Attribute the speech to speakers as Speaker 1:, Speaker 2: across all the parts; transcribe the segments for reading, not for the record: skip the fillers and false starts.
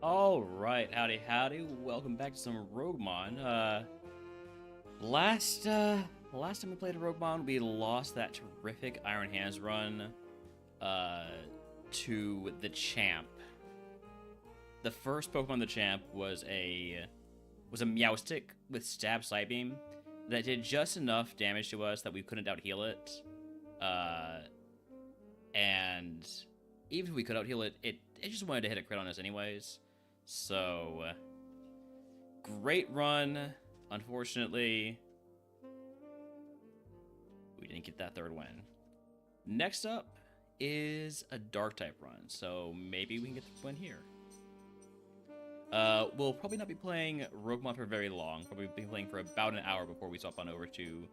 Speaker 1: Alright, howdy howdy, welcome back to some RogueMon. Last time we played RogueMon, we lost that terrific Iron Hands run, to the Champ. The first Pokemon the Champ was a Meowstic with Stab Psybeam that did just enough damage to us that we couldn't out-heal it. And even if we could out-heal it, it just wanted to hit a crit on us anyways. So, great run. Unfortunately, we didn't get that third win. Next up is a dark type run, so maybe we can get the win here. We'll probably not be playing RogueMon for very long. Probably be playing for about an hour before we swap on over to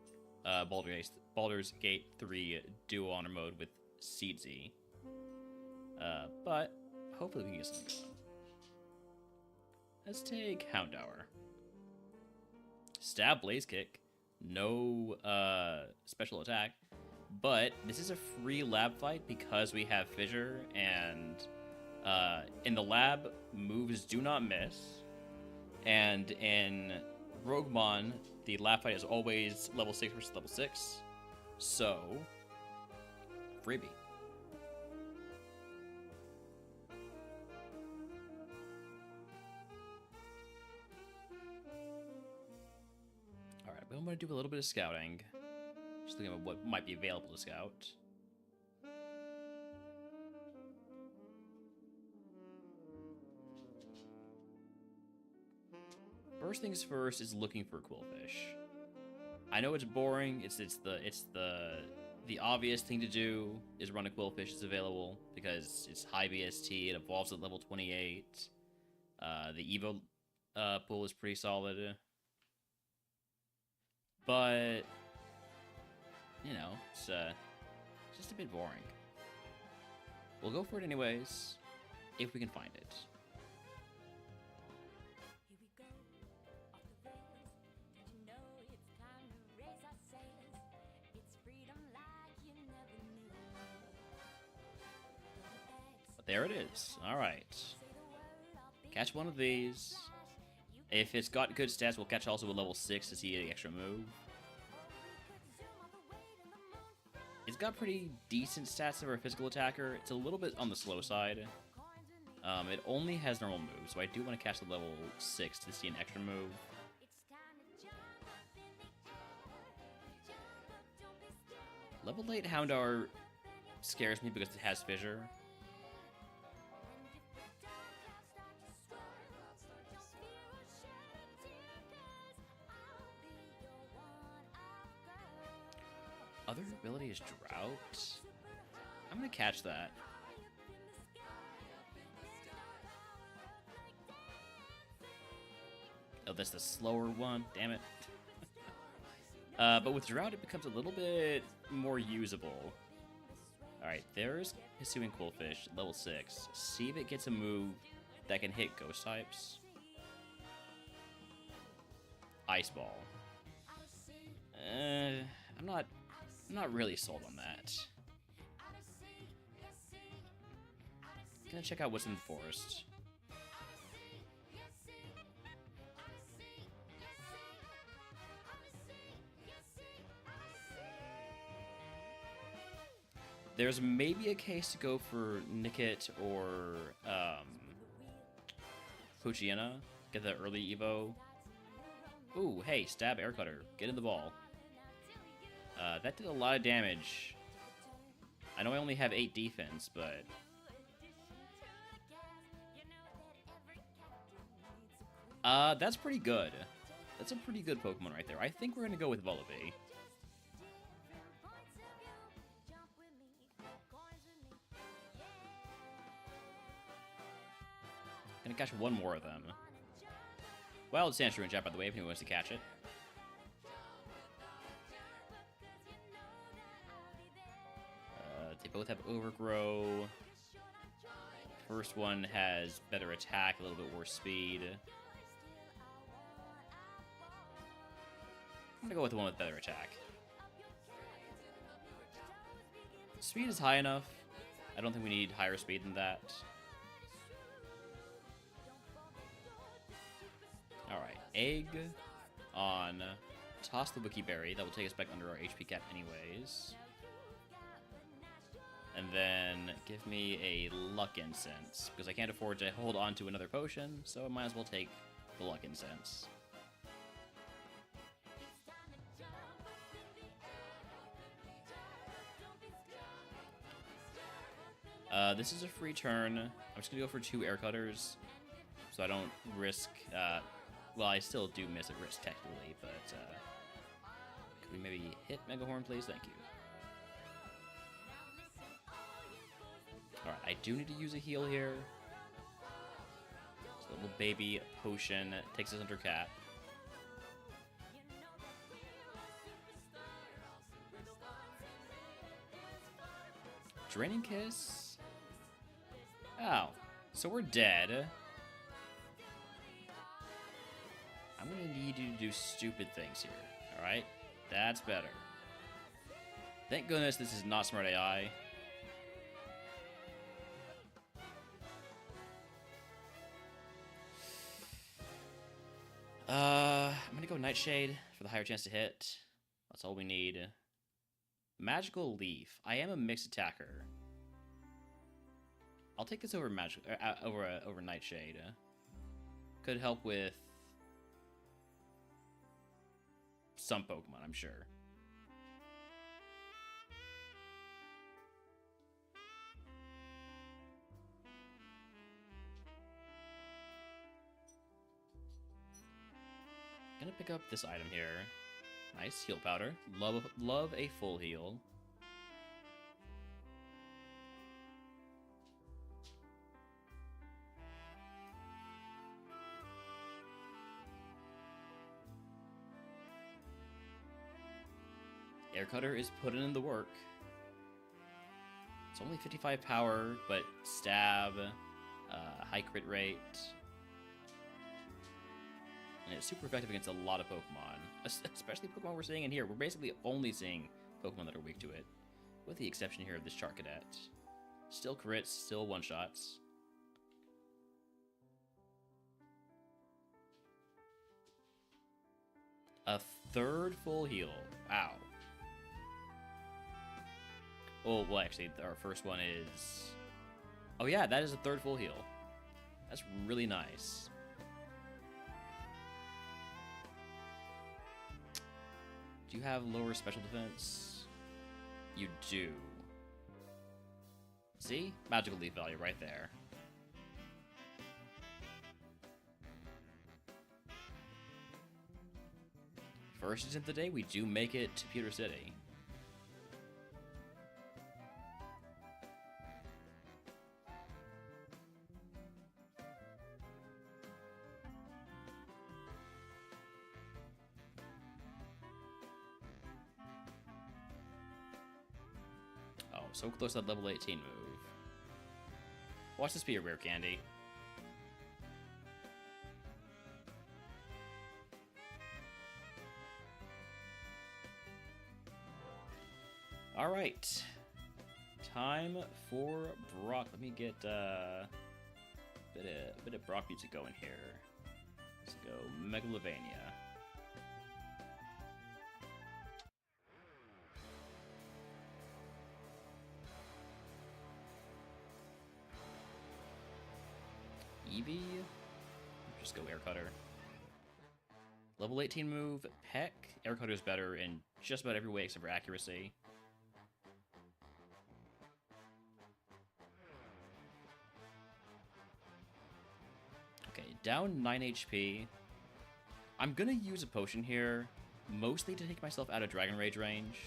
Speaker 1: Baldur's Gate 3 Duo Honor mode with Seedzy. But hopefully we can get something going. Let's take Houndour. Stab Blaze Kick. No special attack. But this is a free lab fight because we have Fissure, and in the lab, moves do not miss. And in RogueMon, the lab fight is always level 6 versus level 6. So, freebie. I'm going to do a little bit of scouting. Just thinking about what might be available to scout. First things first is looking for Quillfish. I know it's boring. It's the obvious thing to do is run a Quillfish that's available because it's high BST. It evolves at level 28. The Evo pool is pretty solid. But, you know, it's just a bit boring. We'll go for it anyways, if we can find it. But there it is. Alright. Catch one of these. If it's got good stats, we'll catch also a level 6 to see the extra move. It's got pretty decent stats for a physical attacker. It's a little bit on the slow side. It only has normal moves, so I do want to catch the level 6 to see an extra move. Level 8 Houndour scares me because it has Fissure. Other ability is Drought. I'm gonna catch that. Oh, that's the slower one. Damn it. But with Drought, it becomes a little bit more usable. Alright, there's Hisuian Quillfish, level 6. See if it gets a move that can hit Ghost types. Ice Ball. I'm not really sold on that. Gonna check out what's in the forest. There's maybe a case to go for Nickit or Poochyena. Get the early Evo. Ooh, hey, Stab Air Cutter. Get in the ball. That did a lot of damage. I know I only have 8 defense, but... that's pretty good. That's a pretty good Pokemon right there. I think we're gonna go with Vullaby. Gonna catch one more of them. Wild Sandshrew and Jab, by the way, if anyone wants to catch it. They both have Overgrow. First one has better attack, a little bit worse speed. I'm gonna go with the one with better attack. Speed is high enough. I don't think we need higher speed than that. egg on Toss the Wiki Berry. That will take us back under our HP cap anyways. And then give me a Luck Incense, because I can't afford to hold on to another potion, so I might as well take the Luck Incense. This is a free turn. I'm just gonna go for 2 air cutters, so I don't risk, well, I still do miss at risk technically, but, could we maybe hit Megahorn, please? Thank you. Alright, I do need to use a heal here. So little baby potion takes us under cap. Draining Kiss? Oh, so we're dead. I'm gonna need you to do stupid things here, alright? That's better. Thank goodness this is not Smart AI. I'm gonna go Nightshade for the higher chance to hit. That's all we need. Magical Leaf. I am a mixed attacker. I'll take this over over Nightshade. Could help with some Pokemon, I'm sure. Gonna pick up this item here. Nice heal powder. Love a full heal. Air Cutter is putting in the work. It's only 55 power, but stab, high crit rate. And it's super effective against a lot of Pokemon, especially Pokemon we're seeing in here. We're basically only seeing Pokemon that are weak to it, with the exception here of this Charcadet. Still crits, still one-shots. A third full heal. Wow. Oh, well, actually, our first one is... Oh, yeah, that is a third full heal. That's really nice. Do you have lower special defense? You do. See? Magical Leaf value right there. First attempt of the day, we do make it to Pewter City. Oh, so close to that level 18 move. Watch this be a rare candy. Alright. Time for Brock. Let me get a bit of Brock music going here. Let's go Megalovania. Eevee? Just go Air Cutter. Level 18 move, Peck. Air Cutter is better in just about every way except for accuracy. Okay, down 9 HP. I'm gonna use a potion here, mostly to take myself out of Dragon Rage range.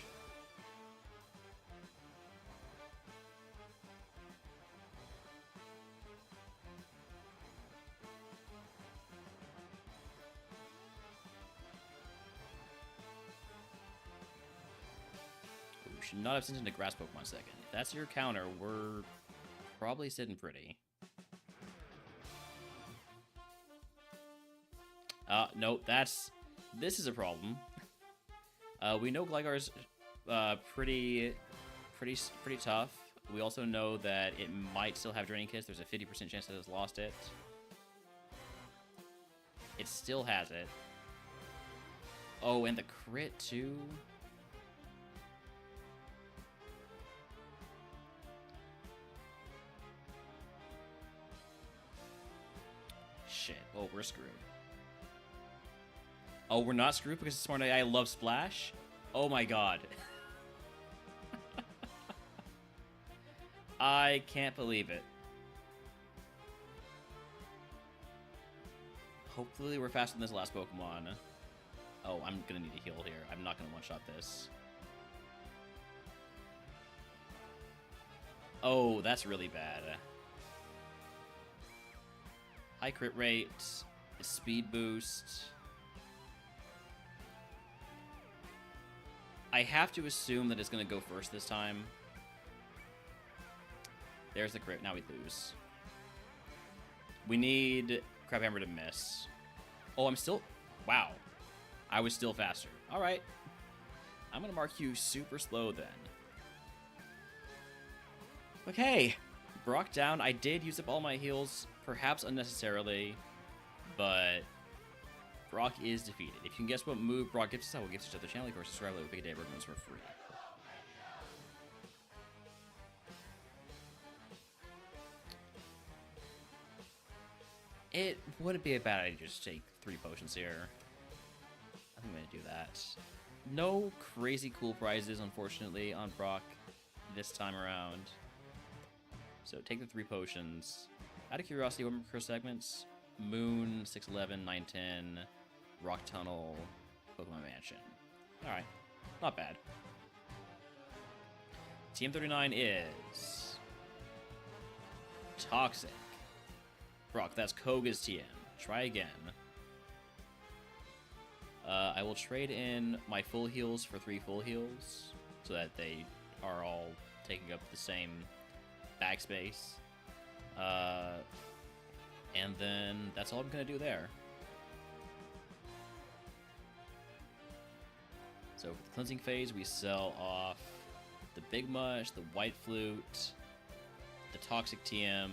Speaker 1: Should not have sent into Grass Pokemon second. If that's your counter, we're probably sitting pretty. No, this is a problem. We know Gligar's pretty tough. We also know that it might still have Draining Kiss. There's a 50% chance that it's lost it. It still has it. Oh, and the crit too. Shit. Oh, we're screwed. Oh, we're not screwed because Smart AI loves Splash? Oh my god. I can't believe it. Hopefully we're faster than this last Pokemon. Oh, I'm gonna need a heal here. I'm not gonna one-shot this. Oh, that's really bad. High crit rate, speed boost. I have to assume that it's gonna go first this time. There's the crit. Now we lose. We need Crabhammer to miss. Oh, I'm still... Wow. I was still faster. All right. I'm going to mark you super slow then. Okay. Brock down. I did use up all my heals, perhaps unnecessarily, but Brock is defeated. If you can guess what move Brock gives us, I will give it to the channel. Of course, subscribe to Big Day Burgers for free. It wouldn't be a bad idea to just take 3 potions here. I think I'm going to do that. No crazy cool prizes, unfortunately, on Brock this time around. So take the 3 potions. Out of curiosity, what are my segments? Moon, 611, 910, Rock Tunnel, Pokemon Mansion. Alright, not bad. TM39 is... Toxic. Brock, that's Koga's TM. Try again. I will trade in my full heals for 3 full heals, so that they are all taking up the same backspace. And then that's all I'm going to do there. So for the cleansing phase, we sell off the Big Mush, the White Flute, the Toxic TM,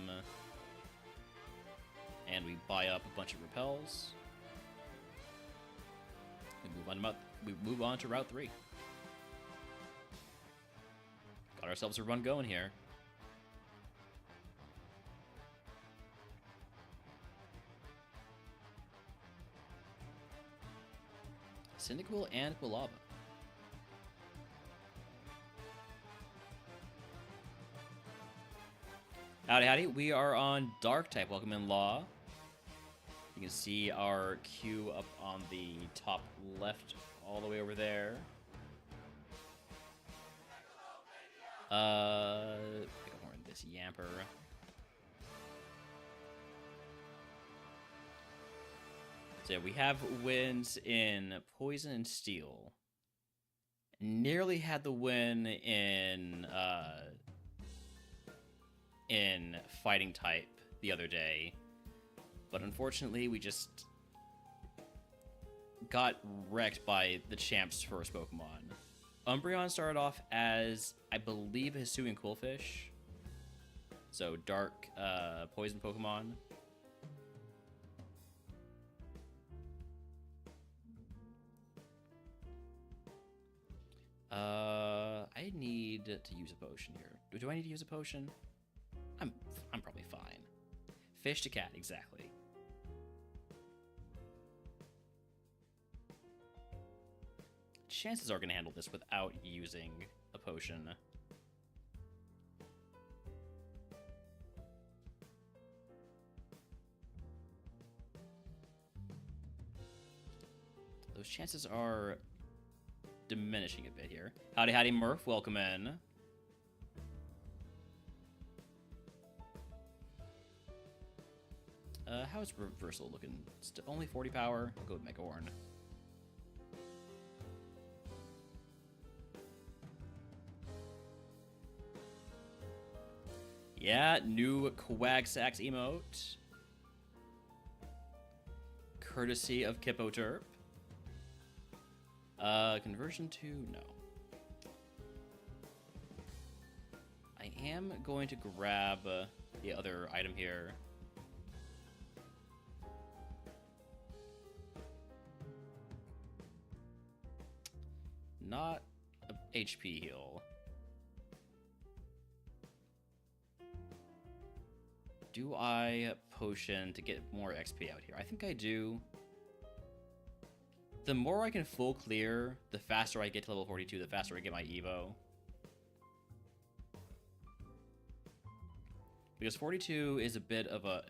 Speaker 1: and we buy up a bunch of repels. We move on to Route 3. Got ourselves a run going here. Cyndaquil and Quilava. Howdy, howdy. We are on Dark type. Welcome in, Law. You can see our queue up on the top left, all the way over there. Pick up more of this Yamper. So we have wins in Poison and Steel. Nearly had the win in Fighting type the other day. But unfortunately, we just got wrecked by the champ's first Pokemon. Umbreon started off as, I believe, Hisuian Quillfish. So, dark poison Pokemon. I need to use a potion here. Do I need to use a potion? I'm probably fine. Fish to cat, exactly. Chances are going to handle this without using a potion. Those chances are diminishing a bit here. Howdy, howdy, Murph. Welcome in. How's Reversal looking? Only 40 power. I'll go with Megahorn. Yeah, new Quagsacks emote. Courtesy of Kippoterp. Conversion to no. I am going to grab the other item here. not a HP heal. Do I potion to get more XP out here? I think I do. The more I can full clear, the faster I get to level 42, the faster I get my Evo. Because 42 is a bit of a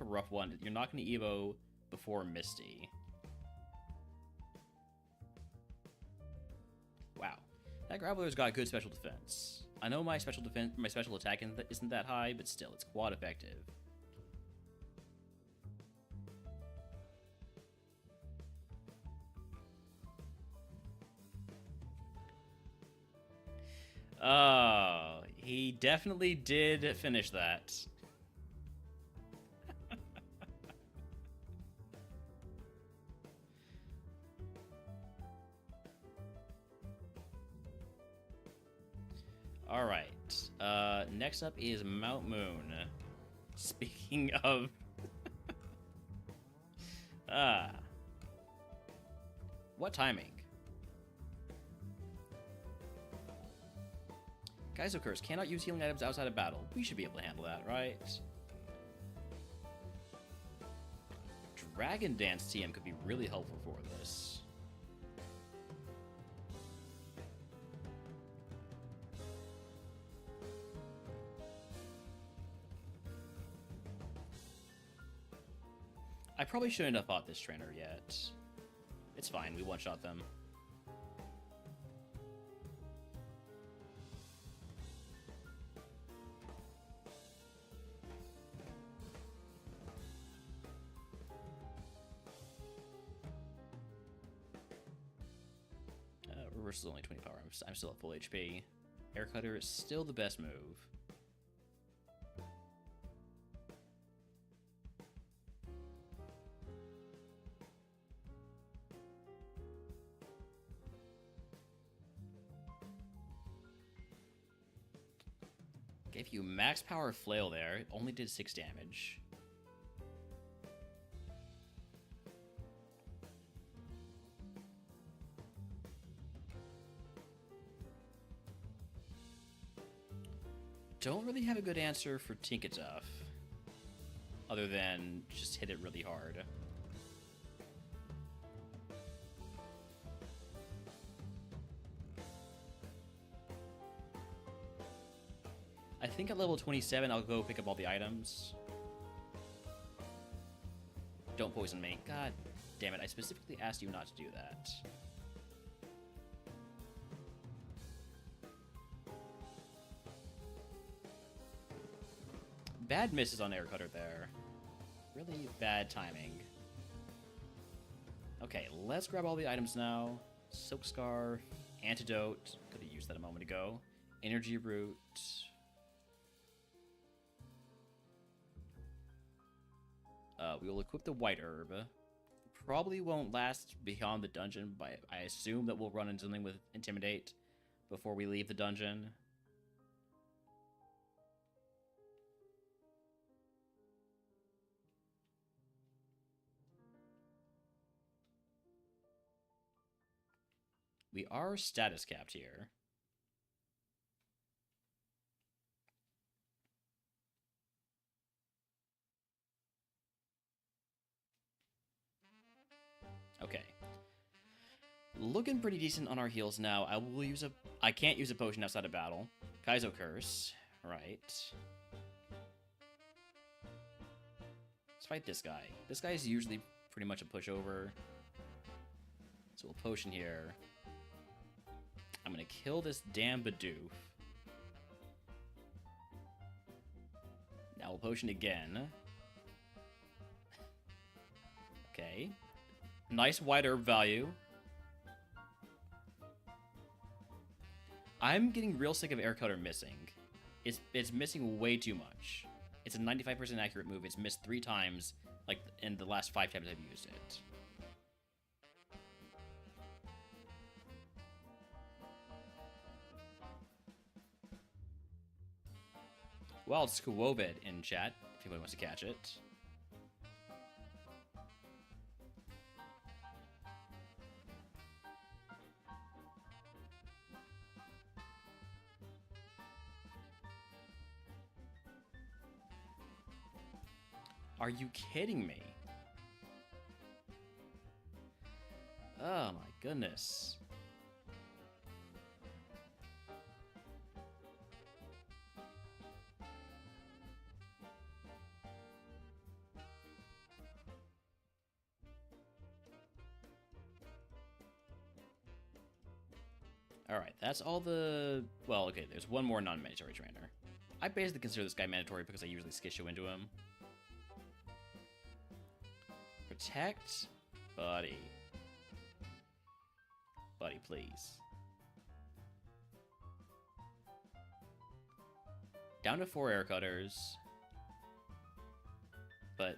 Speaker 1: rough one. You're not going to Evo before Misty. Wow. That Grappler's got good special defense. I know my special attack isn't that high, but still, it's quad effective. Oh, he definitely did finish that. All right. Next up is Mount Moon. Speaking of... What timing? Geyser Curse cannot use healing items outside of battle. We should be able to handle that, right? Dragon Dance TM could be really helpful for this. I probably shouldn't have fought this trainer yet. It's fine, we one-shot them. Reverse is only 20 power. I'm still at full HP. Air Cutter is still the best move. Gave you max power flail there. It only did 6 damage. Don't really have a good answer for Tinkatuff, other than just hit it really hard. I think at level 27 I'll go pick up all the items. Don't poison me. God damn it, I specifically asked you not to do that. Bad misses on Air Cutter there. Really bad timing. Okay, let's grab all the items now. Silk Scarf, Antidote, could have used that a moment ago. Energy Root. We will equip the White Herb. Probably won't last beyond the dungeon, but I assume that we'll run into something with Intimidate before we leave the dungeon. We are status capped here. Okay. Looking pretty decent on our heals now. I can't use a potion outside of battle. Kaizo Curse. Right. Let's fight this guy. This guy is usually pretty much a pushover. So we'll potion here. I'm gonna kill this damn Bidoof. Now we'll potion again. Okay. Nice White Herb value. I'm getting real sick of Air Cutter missing. It's missing way too much. It's a 95% accurate move. It's missed 3 times, like, in the last 5 times I've used it. Wild Squovid in chat, if anyone wants to catch it. Are you kidding me? Oh my goodness. Alright, that's all the... Well, okay, there's one more non-mandatory trainer. I basically consider this guy mandatory because I usually skishu into him. Protect? Buddy. Buddy, please. Down to 4 air cutters. But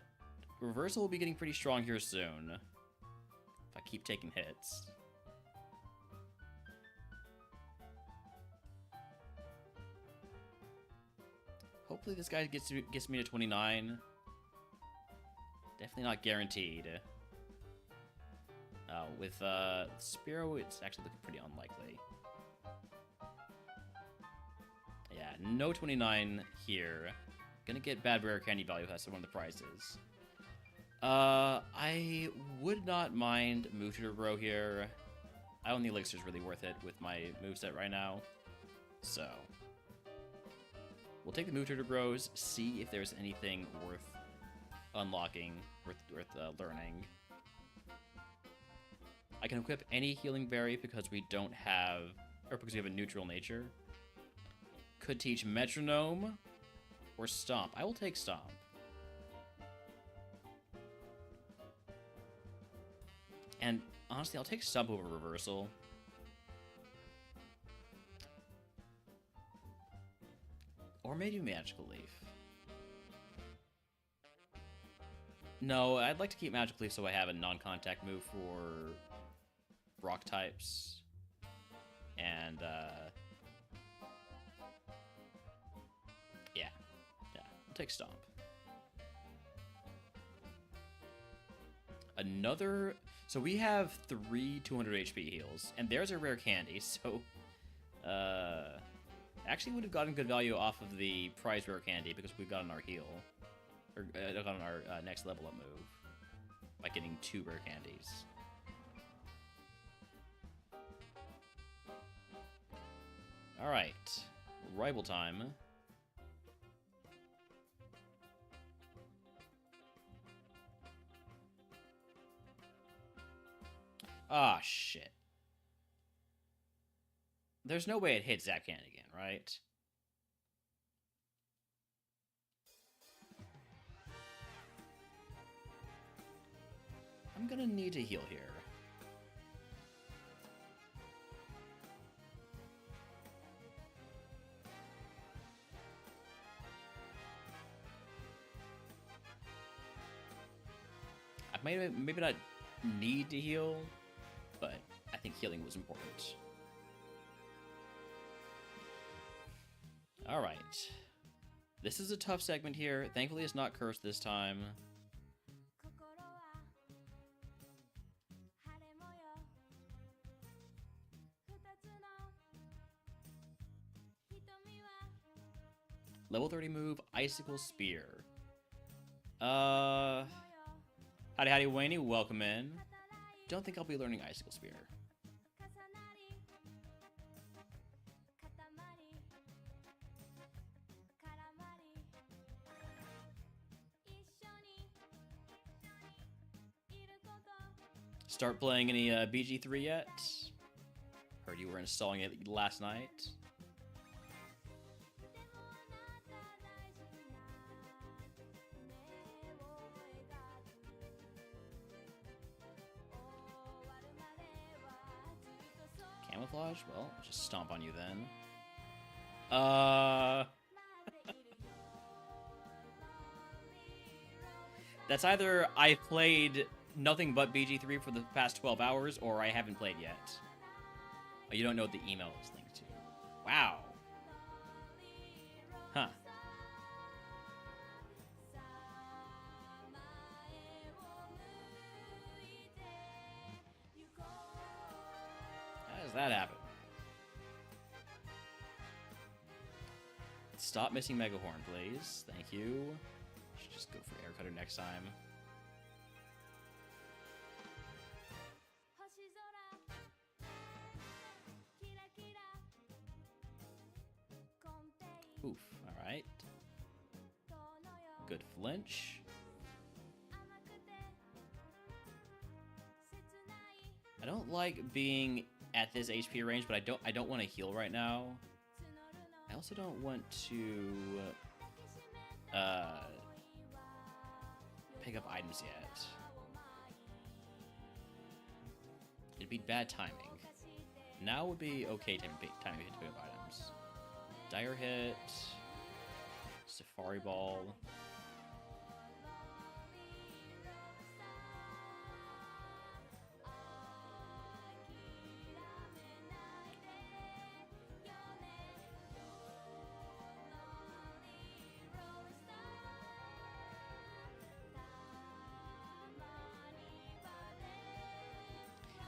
Speaker 1: reversal will be getting pretty strong here soon. If I keep taking hits. Hopefully this guy gets me to 29. Definitely not guaranteed. With Spiro, it's actually looking pretty unlikely. Yeah, no 29 here. Gonna get bad rare candy value. That's one of the prizes. I would not mind move to Bro here. I own the elixir's really worth it with my moveset right now. So we'll take the move to Bros, see if there's anything worth unlocking, worth learning. I can equip any healing berry because we don't have, or because we have a neutral nature. Could teach Metronome or Stomp. I will take Stomp. And honestly, I'll take Stomp over Reversal. Or maybe Magical Leaf. No, I'd like to keep Magical Leaf so I have a non-contact move for rock types. And, yeah, I'll take Stomp. Another... So we have 3 200 HP heals, and there's a rare candy, so... Actually would have gotten good value off of the prize rare candy because we've gotten our heal. Or gotten our next level up move. By getting 2 rare candies. Alright. Rival time. Ah, shit. There's no way it hits Zapcan again, right? I'm gonna need to heal here. I maybe not need to heal, but I think healing was important. Alright. This is a tough segment here. Thankfully it's not cursed this time. Level 30 move, Icicle Spear. Howdy, Wayne, welcome in. Don't think I'll be learning Icicle Spear. Start playing any BG3 yet? Heard you were installing it last night. Camouflage? Well, just stomp on you then. That's either I played nothing but BG3 for the past 12 hours, or I haven't played yet. Oh, you don't know what the email is linked to. Wow. Huh. How does that happen? Stop missing Megahorn, please. Thank you. just go for Air Cutter next time. Oof, alright. Good flinch. I don't like being at this HP range, but I don't want to heal right now. I also don't want to pick up items yet. It'd be bad timing. Now would be okay timing to pick up items. Dire Hit, Safari Ball.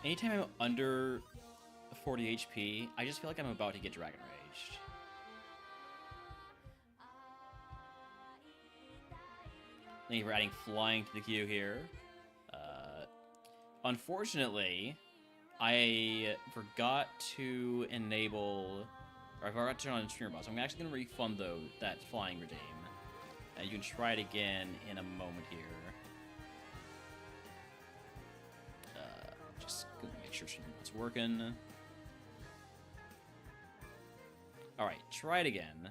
Speaker 1: Anytime I'm under 40 HP, I just feel like I'm about to get Dragon Raged. Thank you for adding flying to the queue here. Unfortunately, I forgot to enable, or I forgot to turn on streamer bot, so I'm actually going to refund that flying redeem. And you can try it again in a moment here. Just gonna make sure it's working. Alright, try it again.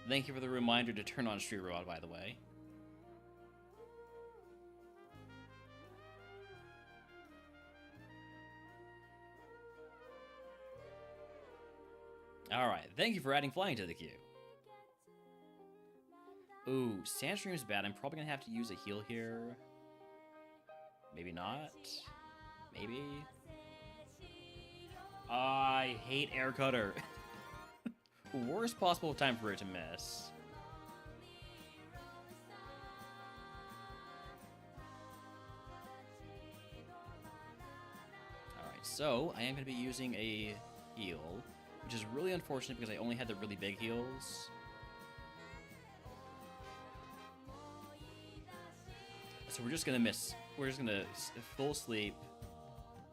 Speaker 1: Thank you for the reminder to turn on Street Robot, by the way. Alright, thank you for adding flying to the queue. Ooh, Sandstream's bad. I'm probably gonna have to use a heal here. Maybe not. Maybe. I hate Air Cutter. Worst possible time for it to miss. Alright, so I am going to be using a heal, which is really unfortunate because I only had the really big heals. So we're just going to miss. We're just going to full sleep.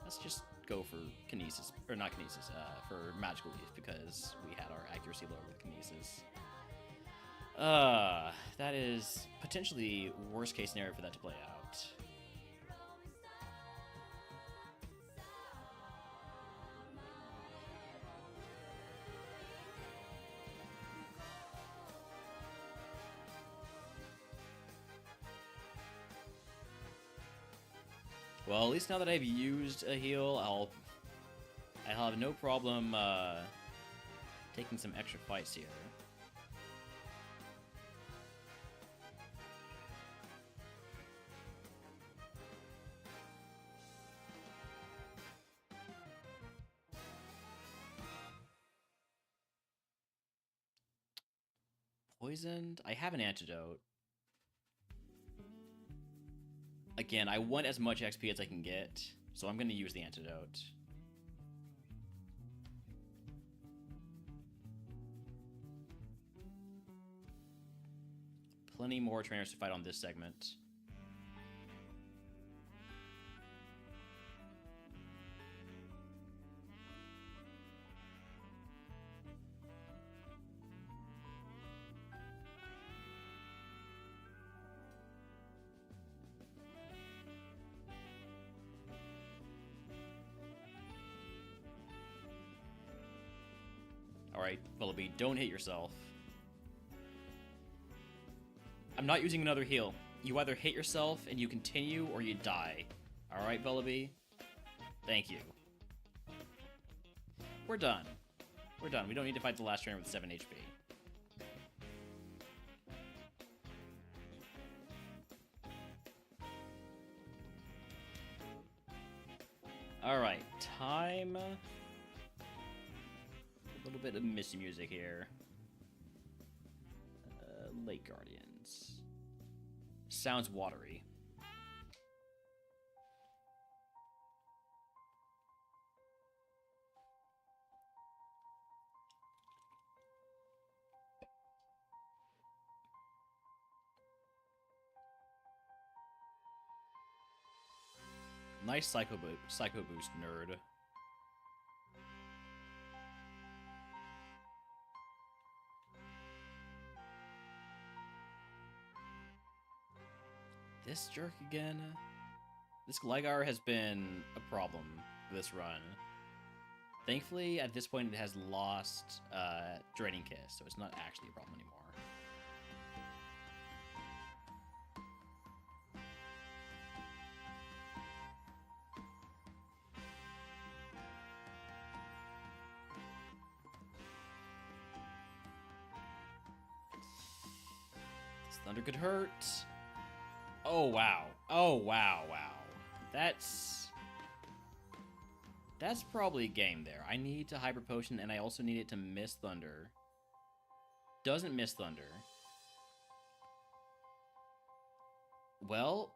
Speaker 1: Let's just go for Kinesis, or not Kinesis, for Magical Leaf, because we had our accuracy lower with Kinesis. That is potentially worst case scenario for that to play out. Well, at least now that I've used a heal, I'll have no problem taking some extra fights here. Poisoned? I have an antidote. Again, I want as much XP as I can get, so I'm going to use the antidote. Plenty more trainers to fight on this segment. Alright, Willoughby, don't hit yourself. I'm not using another heal. You either hit yourself and you continue, or you die. Alright, Willoughby? Thank you. We're done. We're done. We don't need to fight the last trainer with 7 HP. Alright, time... A little bit of Misty music here. Lake Guardians. Sounds watery. Nice Psycho Boost, nerd. This jerk again? This Gligar has been a problem for this run. Thankfully, at this point, it has lost Draining Kiss, so it's not actually a problem anymore. This Thunder could hurt. Oh, wow. Oh, wow, wow. That's probably a game there. I need to Hyper Potion, and I also need it to miss Thunder. Doesn't miss Thunder. Well.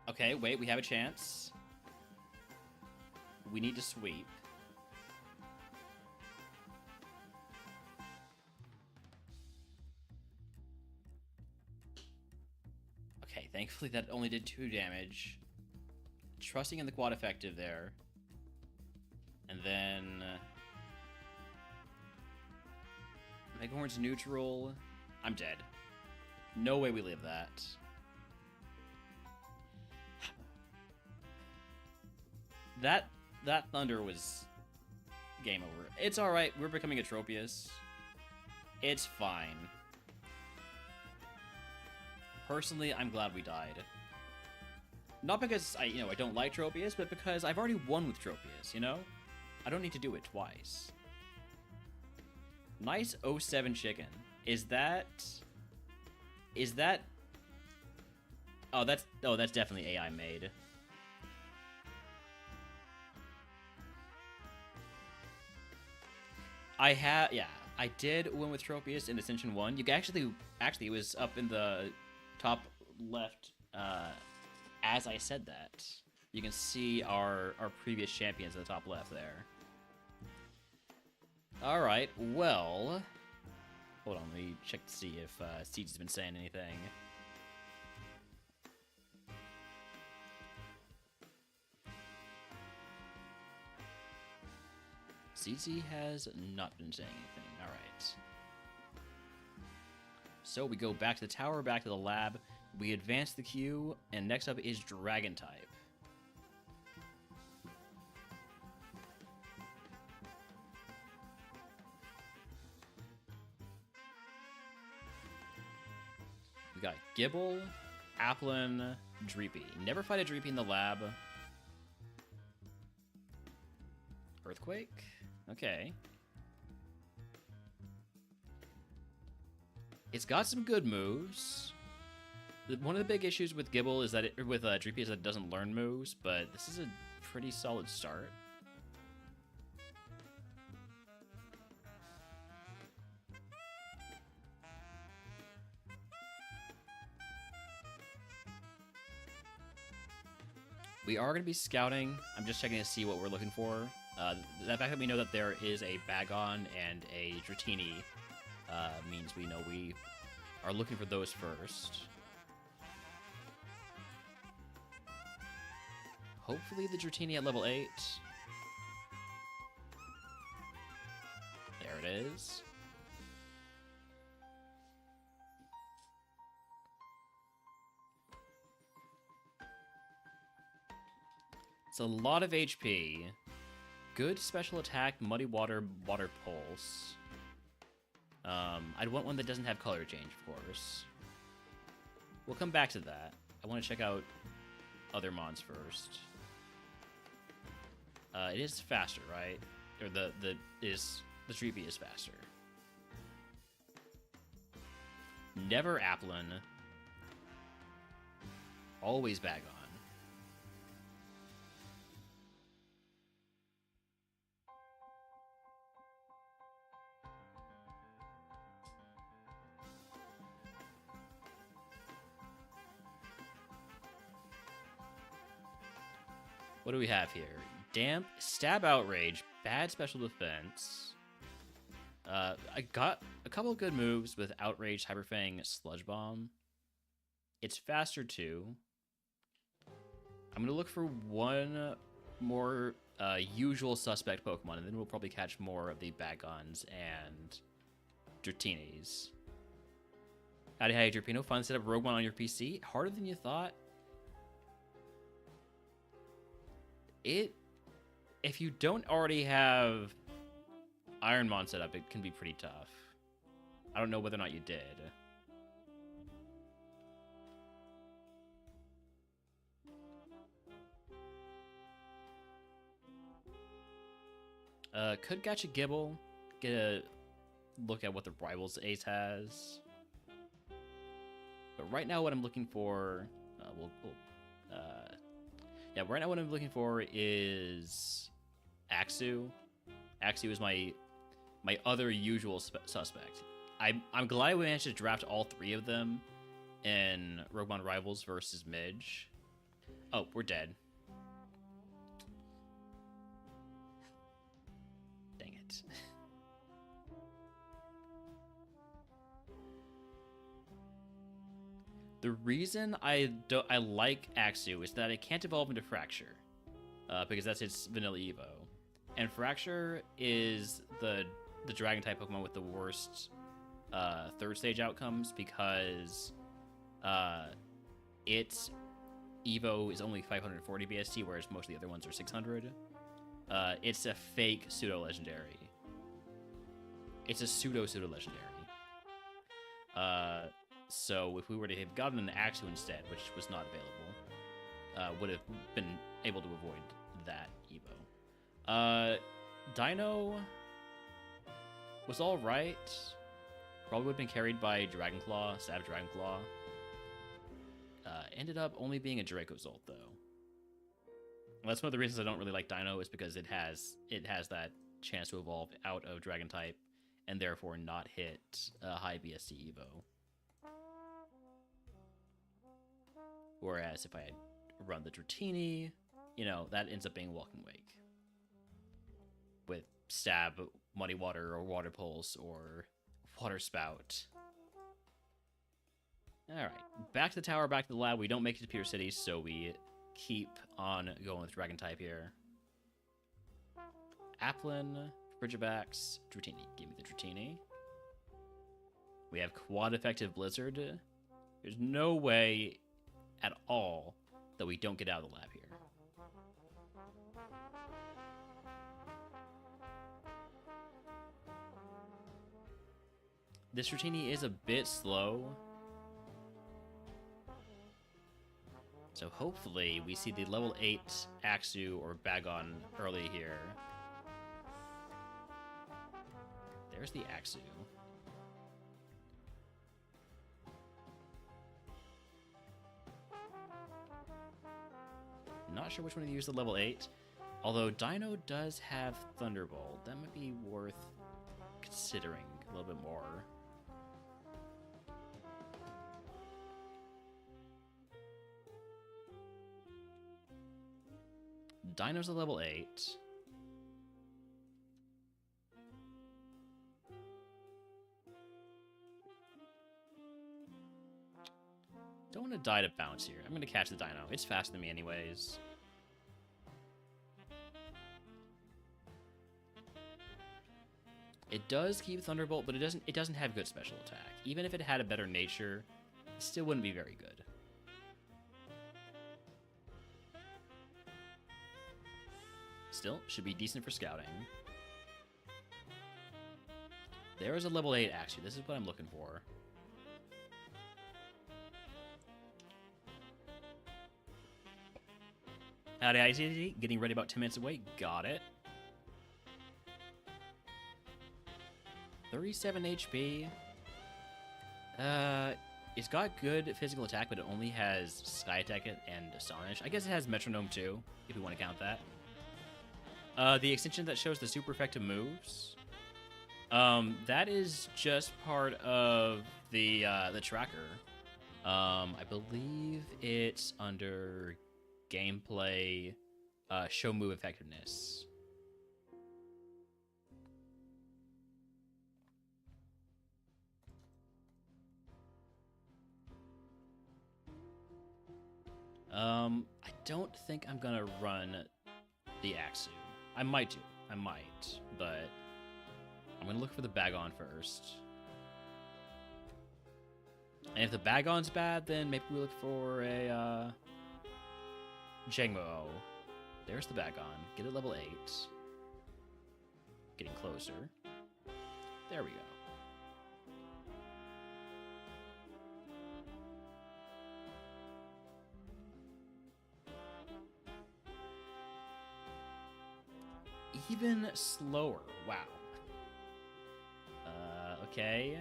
Speaker 1: Okay, wait, we have a chance. We need to sweep. Okay, thankfully that only did 2 damage. Trusting in the quad effective there. And then... Meghorn's neutral. I'm dead. No way we live that. That Thunder was game over. It's alright, we're becoming a Tropius. It's fine. Personally, I'm glad we died. Not because I don't like Tropius, but because I've already won with Tropius, you know? I don't need to do it twice. Nice 07 chicken. Is that... Oh, that's definitely AI made. I did win with Tropius in Ascension 1. You actually it was up in the top left as I said that. You can see our previous champions in the top left there. Alright, well... Hold on, let me check to see if Siege has been saying anything. CC has not been saying anything. Alright. So we go back to the tower, back to the lab. We advance the queue, and next up is Dragon type. We got Gibble, Applin, Dreepy. Never fight a Dreepy in the lab. Earthquake? Okay. It's got some good moves. One of the big issues with Gibble is that Dreepy is that it doesn't learn moves, but this is a pretty solid start. We are going to be scouting. I'm just checking to see what we're looking for. The fact that we know that there is a Bagon and a Dratini means we know we are looking for those first. Hopefully the Dratini at level 8. There it is. It's a lot of HP. Good special attack, Muddy Water, Water Pulse. I'd want one that doesn't have color change, of course. We'll come back to that. I want to check out other mons first. It is faster, right? Or the Dreepy is faster. Never Applin. Always Bagon. What do we have here? Damp, Stab Outrage, bad special defense. I got a couple of good moves with Outrage, Hyper Fang, Sludge Bomb. It's faster too. I'm gonna look for one more usual suspect Pokemon, and then we'll probably catch more of the Bagons and Dratini's. Howdy, Drapino. Finally set up RogueMon on your PC. Harder than you thought. If you don't already have Ironmon set up, it can be pretty tough. I don't know whether or not you did. Could catch a Gibble. Get a look at what the Rivals Ace has. But right now what I'm looking for... yeah, right now what I'm looking for is Axew. Axew is my other usual suspect. I'm glad we managed to draft all three of them in RogueMon Rivals versus Midge. Oh, we're dead. Dang it. The reason I like Axew is that it can't evolve into Fracture, because that's its vanilla Evo, and Fracture is the Dragon type Pokemon with the worst third stage outcomes because its Evo is only 540 BST, whereas most of the other ones are 600. It's a fake pseudo legendary. It's a pseudo legendary. So if we were to have gotten an Axew instead, which was not available, would have been able to avoid that Evo. Dino was all right. Probably would have been carried by Dragonclaw, Savage Dragonclaw. Ended up only being a Dracozolt though. And that's one of the reasons I don't really like Dino, is because it has that chance to evolve out of Dragon type and therefore not hit a high BST Evo. Whereas if I had run the Dratini, you know, that ends up being Walking Wake. With Stab, Muddy Water, or Water Pulse, or Water Spout. Alright, back to the tower, back to the lab. We don't make it to Pier City, so we keep on going with Dragon type here. Applin, Frigibax, Dratini. Give me the Dratini. We have quad effective Blizzard. There's no way at all that we don't get out of the lab here. This Dratini is a bit slow. So hopefully we see the level 8 Axew or Bagon early here. There's the Axew. Not sure which one to use the level 8. Although Dino does have Thunderbolt. That might be worth considering a little bit more. Dino's a level 8. Don't want to die to bounce here. I'm going to catch the Dino. It's faster than me anyways. It does keep Thunderbolt, but it doesn't have good special attack. Even if it had a better nature, it still wouldn't be very good. Still, should be decent for scouting. There is a level 8 Axew. This is what I'm looking for. Howdy, ICT. Getting ready about 10 minutes away. Got it. 37 HP. It's got good physical attack, but it only has Sky Attack and Astonish. I guess it has Metronome too, if you want to count that. The extension that shows the super effective moves. That is just part of the tracker. I believe it's under gameplay, show move effectiveness. I don't think I'm gonna run the Axu. I might do. I might, but I'm gonna look for the Bagon first. And if the Bagon's bad, then maybe we look for a Jangmo. There's the Bagon. Get it level 8. Getting closer. There we go. Even slower. Wow. Okay.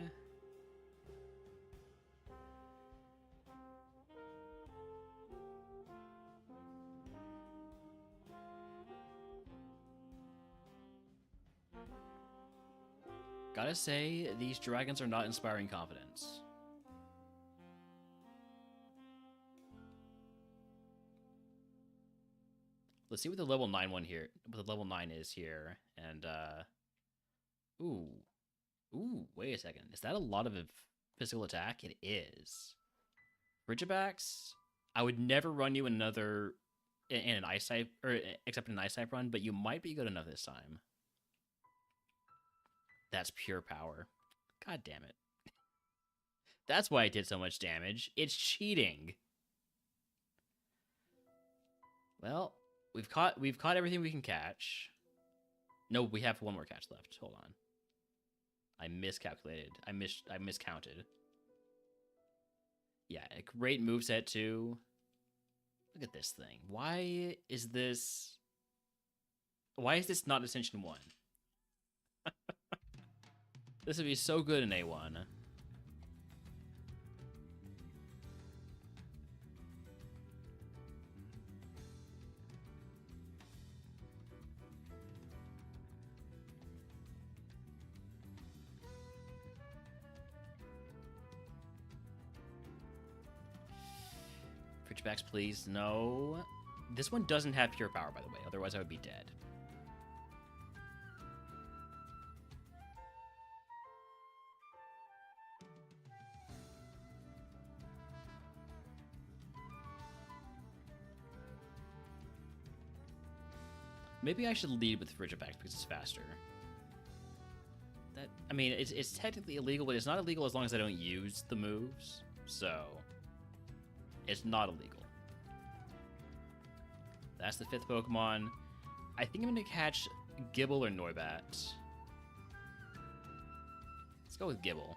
Speaker 1: Gotta say, these dragons are not inspiring confidence. Let's see what the level 9 one here, what the level 9 is here, and ooh, wait a second, is that a lot of physical attack? It is. Ridgebacks, I would never run you another in an ice type, or except in an ice type run, but you might be good enough this time. That's pure power. God damn it. That's why it did so much damage. It's cheating. Well, we've caught everything we can catch. No, we have one more catch left. Hold on. I miscalculated. I miscounted. Yeah, a great moveset too. Look at this thing. Why is this not Ascension 1? This would be so good in A1. Ridgebacks, please. No. This one doesn't have pure power, by the way. Otherwise, I would be dead. Maybe I should lead with Ridgebacks because it's faster. I mean, it's technically illegal, but it's not illegal as long as I don't use the moves. So, it's not illegal. That's the 5th Pokemon. I think I'm going to catch Gibble or Noibat. Let's go with Gibble.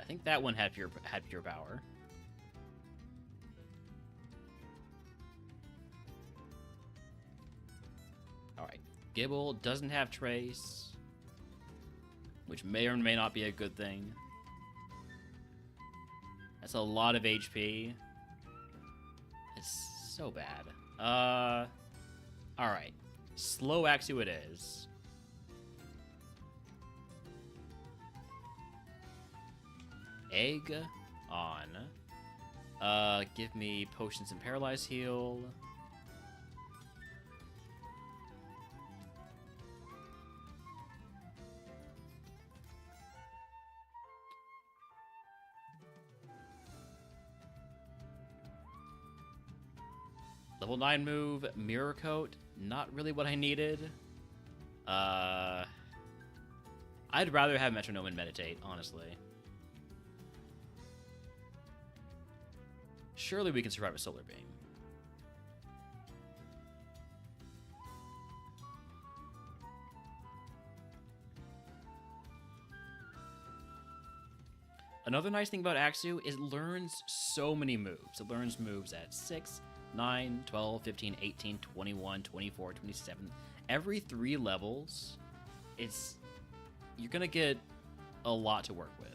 Speaker 1: I think that one had pure power. Alright. Gibble doesn't have Trace, which may or may not be a good thing. That's a lot of HP. It's so bad. Alright. Slow Axu it is. Egg on. Give me potions and paralyze heal. Level 9 move, Mirror Coat. Not really what I needed. I'd rather have Metronome and Meditate, honestly. Surely we can survive a Solar Beam. Another nice thing about Axu is it learns so many moves. It learns moves at 6, 9, 12, 15, 18, 21, 24, 27. Every 3 levels, you're going to get a lot to work with.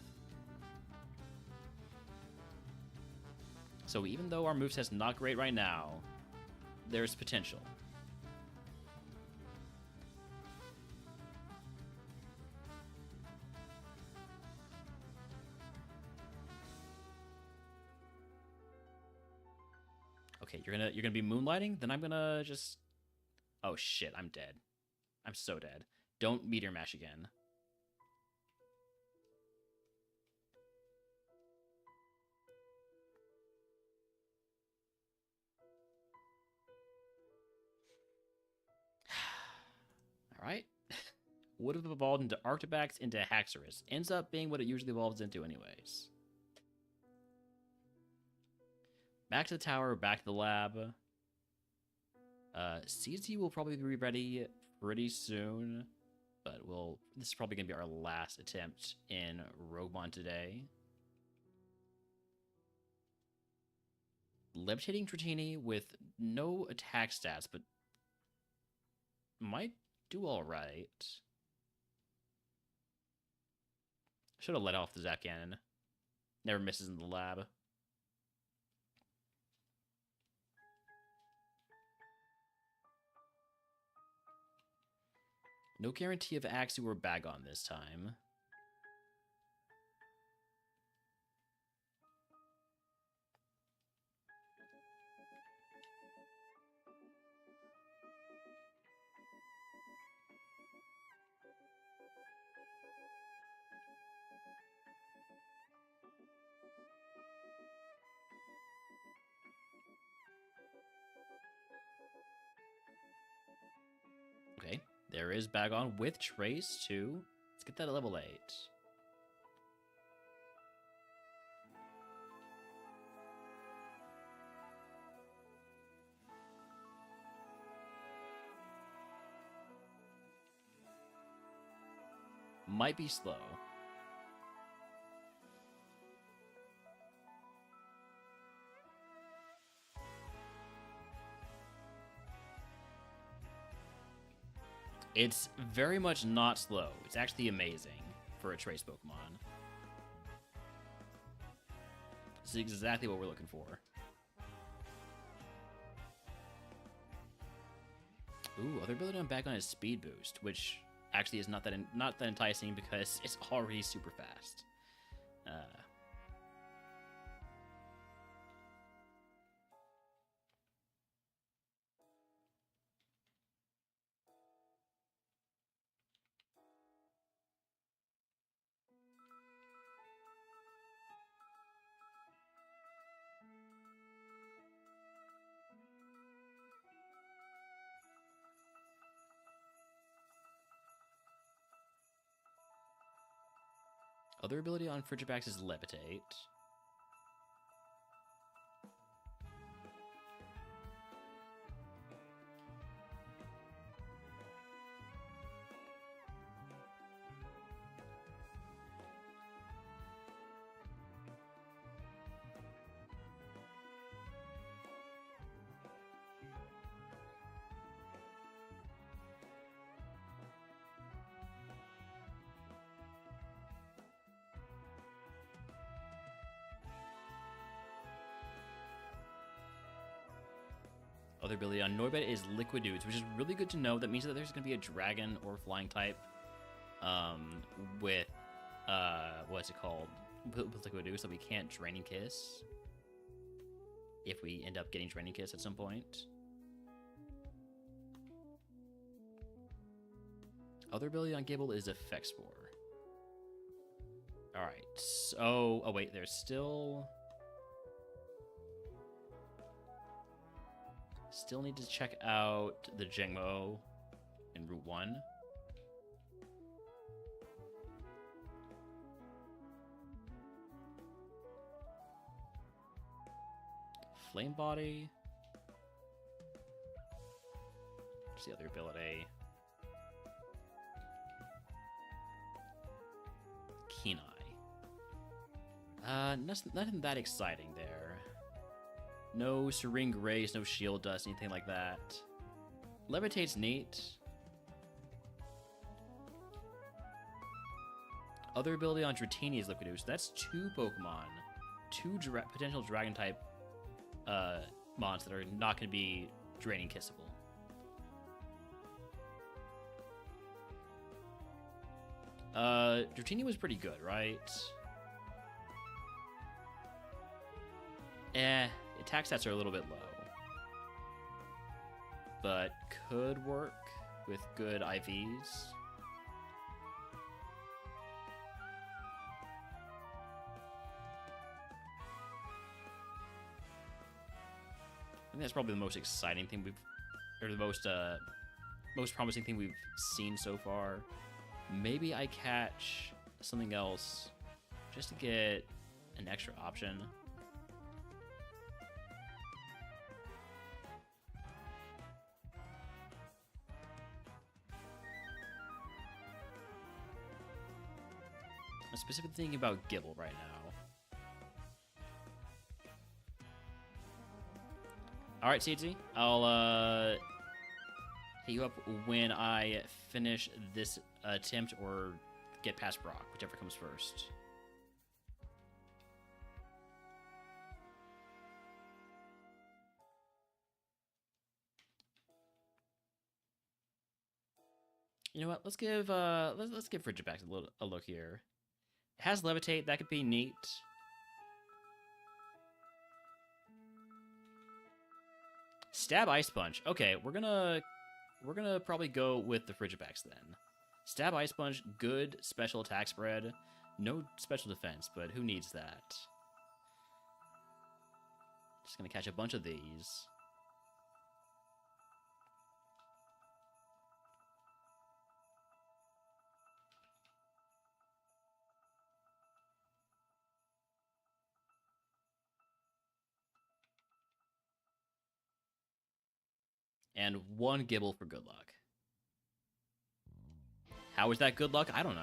Speaker 1: So even though our moveset's not great right now, there's potential. You're gonna be moonlighting? Then I'm gonna just... Oh shit, I'm dead. I'm so dead. Don't meteor mash again. Alright. Would have evolved into Arctibax into Haxorus. Ends up being what it usually evolves into anyways. Back to the tower, back to the lab. CZ will probably be ready pretty soon. But this is probably going to be our last attempt in RogueMon today. Levitating Dratini with no attack stats, but might do alright. Should have let off the Zap Cannon. Never misses in the lab. No guarantee of Axu or Bagon this time. Okay, there is Bagon with Trace, too. Let's get that at level 8. Might be slow. It's very much not slow. It's actually amazing for a Trace Pokemon. This is exactly what we're looking for. Ooh, other ability on Bagon is Speed Boost, which actually is not that enticing because it's already super fast. Other ability on Frigibax is Levitate. Other ability on Norbert is Liquid Ooze, which is really good to know. That means that there's going to be a dragon or flying type with, what's it called? With Liquid Ooze, so we can't Draining Kiss if we end up getting Draining Kiss at some point. Other ability on Gable is Effect Spore. Alright, so... Oh, wait, there's still... Still need to check out the Jengmo in Route 1. Flame Body. What's the other ability? Keen Eye. Nothing that exciting there. No Serene Grace, no Shield Dust, anything like that. Levitate's neat. Other ability on Dratini is Liquid Ooze. That's 2 Pokemon. 2 potential Dragon-type mons that are not going to be Draining Kissable. Dratini was pretty good, right? Attack stats are a little bit low. but could work with good IVs. I think that's probably the most exciting thing or the most promising thing we've seen so far. Maybe I catch something else just to get an extra option. I'm specifically thinking about Gibble right now. Alright, CT. I'll hit you up when I finish this attempt or get past Brock, whichever comes first. You know what? Let's give Frigibax a look here. It has Levitate. That could be neat. Stab Ice Punch. Okay, we're gonna probably go with the Frigibax then. Stab Ice Punch, good special attack spread. No special defense, but who needs that? Just gonna catch a bunch of these. And one Gibble for good luck. How is that good luck? I don't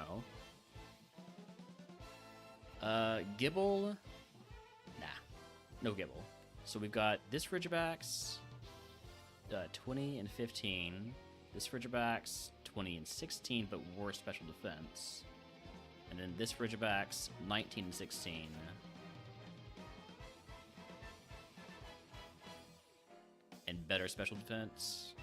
Speaker 1: know. Gibble? Nah. No Gibble. So we've got this Frigibax, 20 and 15. This Frigibax, 20 and 16, but worse special defense. And then this Frigibax, 19 and 16. And better special defense.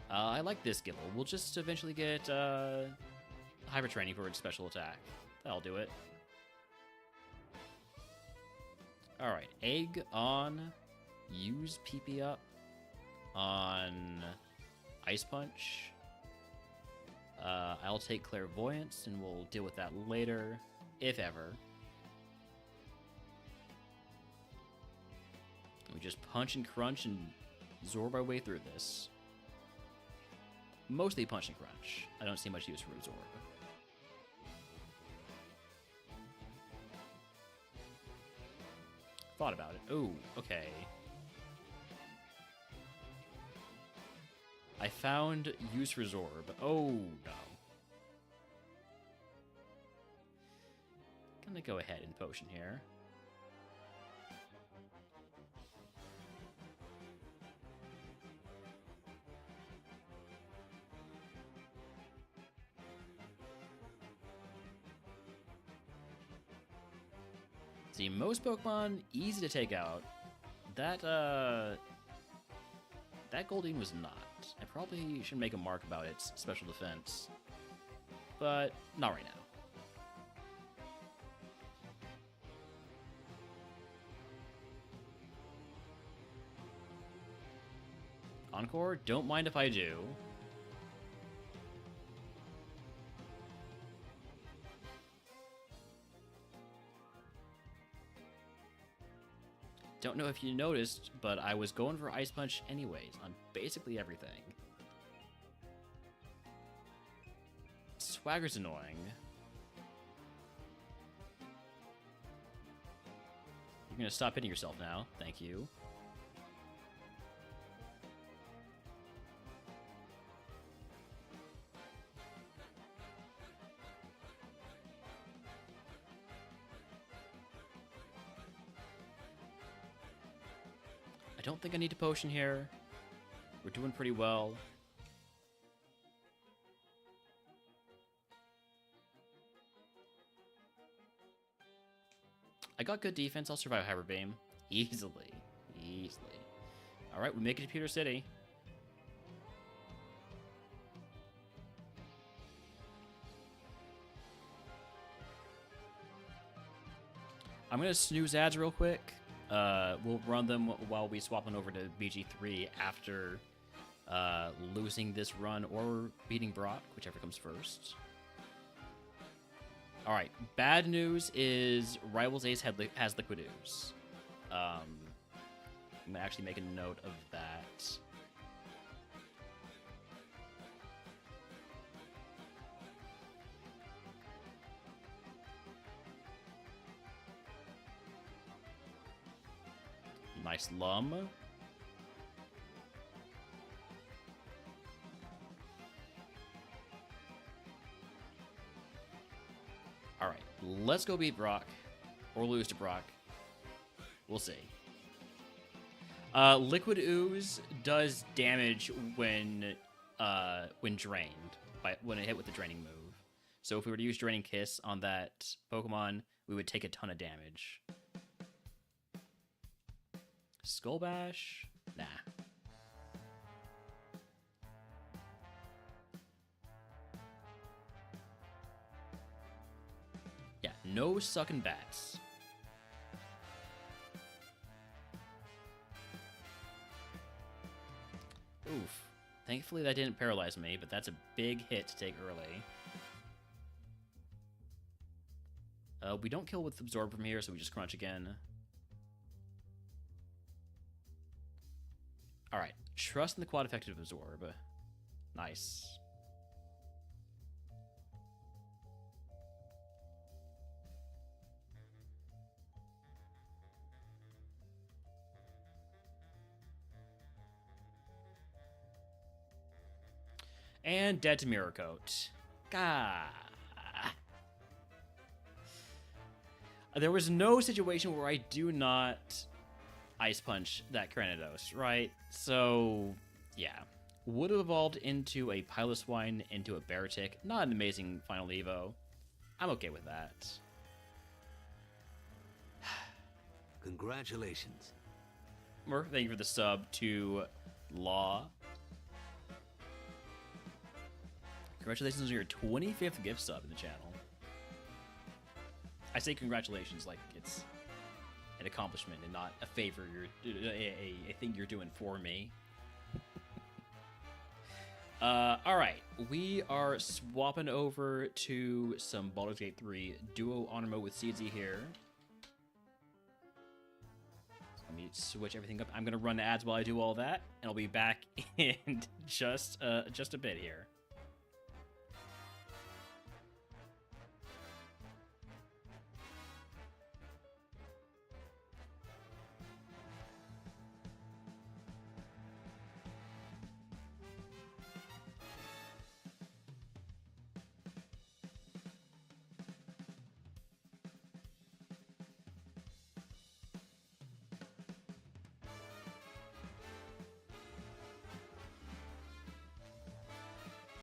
Speaker 1: I like this Gibble. We'll just eventually get Hyper Training for its special attack. That'll do it. Alright, Egg on. Use PP up on Ice Punch. I'll take Clairvoyance, and we'll deal with that later, if ever. We just punch and crunch and absorb our way through this. Mostly punch and crunch. I don't see much use for absorb. Thought about it. Oh, okay. I found use for Zorb. Oh, no. Gonna go ahead and potion here. See, most Pokemon, easy to take out. That Goldeen was not. I probably should make a mark about its special defense. But, not right now. Encore? Don't mind if I do. Don't know if you noticed, but I was going for Ice Punch anyways, on basically everything. Swagger's annoying. You're gonna stop hitting yourself now, thank you. I don't think I need to potion here. We're doing pretty well. I got good defense. I'll survive Hyper Beam. Easily. Easily. Alright, we make it to Pewter City. I'm going to snooze ads real quick. We'll run them while we swap on over to BG3 after losing this run or beating Brock, whichever comes first. All right, bad news is Rivals Ace has Liquid Ooze. I'm gonna actually make a note of that. Nice Lum. All right, let's go beat Brock or lose to Brock. We'll see. Liquid Ooze does damage when drained when it hit with the draining move. So if we were to use Draining Kiss on that Pokemon, we would take a ton of damage. Skull Bash? Nah. Yeah, no sucking bats. Oof. Thankfully that didn't paralyze me, but that's a big hit to take early. We don't kill with Absorb from here, so we just crunch again. Alright, trust in the quad effective Absorb. Nice. And dead to Mirror Coat. Gah. There was no situation where I do not Ice Punch that Cranidos, right? So, yeah. Would have evolved into a Piloswine, into a Beartic. Not an amazing final Evo. I'm okay with that.
Speaker 2: Congratulations.
Speaker 1: Murph, thank you for the sub to Law. Congratulations on your 25th gift sub in the channel. I say congratulations like it's an accomplishment and not a favor a thing you're doing for me. Alright, we are swapping over to some Baldur's Gate 3 Duo Honor Mode with Seedsy here. Let me switch everything up. I'm gonna run ads while I do all that, and I'll be back in just a bit here.